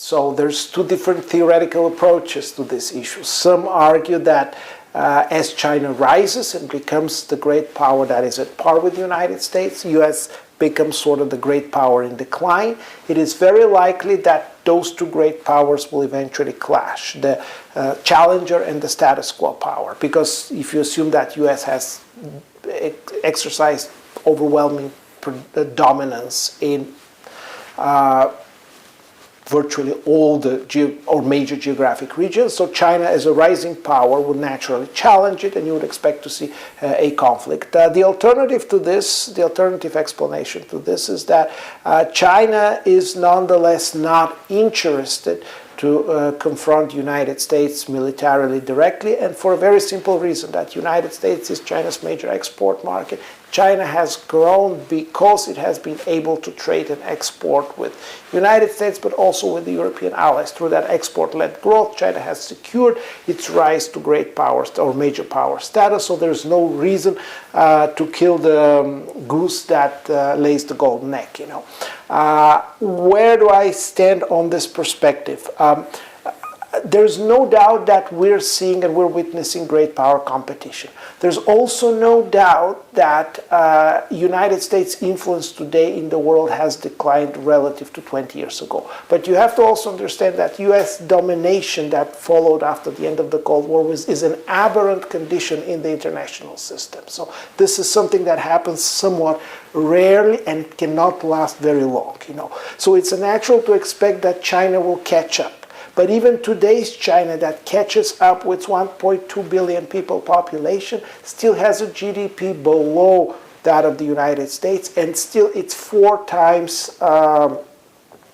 So there's two different theoretical approaches to this issue. Some argue that as China rises and becomes the great power that is at par with the United States, U.S. becomes sort of the great power in decline. It is very likely that those two great powers will eventually clash, the challenger and the status quo power. Because if you assume that U.S. has exercised overwhelming dominance in virtually all the major geographic regions. So China as a rising power would naturally challenge it, and you would expect to see a conflict. The alternative to this, the alternative explanation to this is that China is nonetheless not interested to confront the United States militarily directly, and for a very simple reason, that United States is China's major export market. China has grown because it has been able to trade and export with the United States, but also with the European allies. Through that export-led growth, China has secured its rise to great power or major power status, so there's no reason to kill the goose that lays the golden egg, you know. Where do I stand on this perspective? There's no doubt that we're seeing and we're witnessing great power competition. There's also no doubt that United States influence today in the world has declined relative to 20 years ago. But you have to also understand that U.S. domination that followed after the end of the Cold War is an aberrant condition in the international system. So this is something that happens somewhat rarely and cannot last very long, you know. So it's natural to expect that China will catch up. But even today's China that catches up with 1.2 billion people population still has a GDP below that of the United States, and still it's 4 times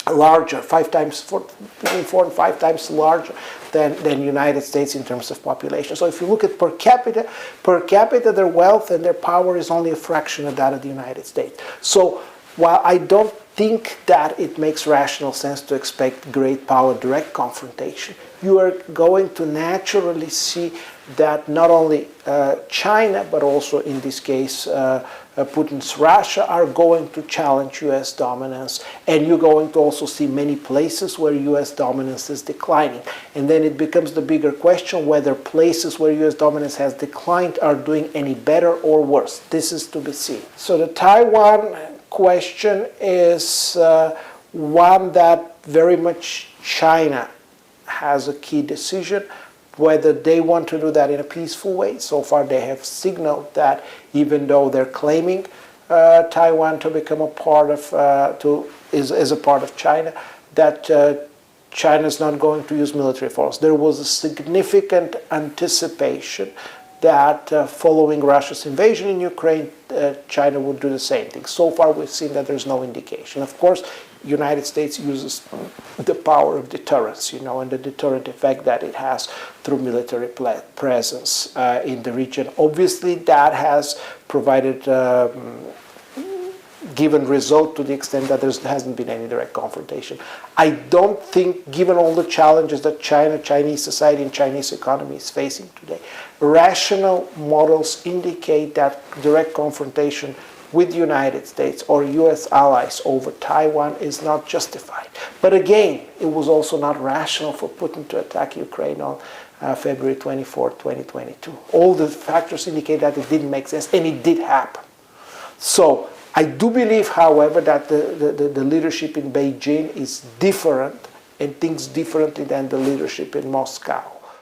larger, between 4 and 5 times larger than United States in terms of population. So if you look at per capita their wealth and their power is only a fraction of that of the United States. So while I don't think that it makes rational sense to expect great power direct confrontation, you are going to naturally see that not only China, but also in this case Putin's Russia are going to challenge U.S. dominance, and you're going to also see many places where U.S. dominance is declining. And then it becomes the bigger question whether places where U.S. dominance has declined are doing any better or worse. This is to be seen. So the Taiwan question is one that very much China has a key decision, whether they want to do that in a peaceful way. So far they have signaled that even though they're claiming Taiwan to become a part of, is a part of China, that China is not going to use military force. There was a significant anticipation that following Russia's invasion in Ukraine, China would do the same thing. So far we've seen that there's no indication. Of course, the United States uses the power of deterrence, you know, and the deterrent effect that it has through military presence in the region. Obviously, that has provided given result to the extent that there hasn't been any direct confrontation. I don't think, given all the challenges that Chinese society and Chinese economy is facing today, rational models indicate that direct confrontation with the United States or U.S. allies over Taiwan is not justified. But again, it was also not rational for Putin to attack Ukraine on February 24, 2022. All the factors indicate that it didn't make sense, and it did happen. So I do believe, however, that the leadership in Beijing is different and thinks differently than the leadership in Moscow.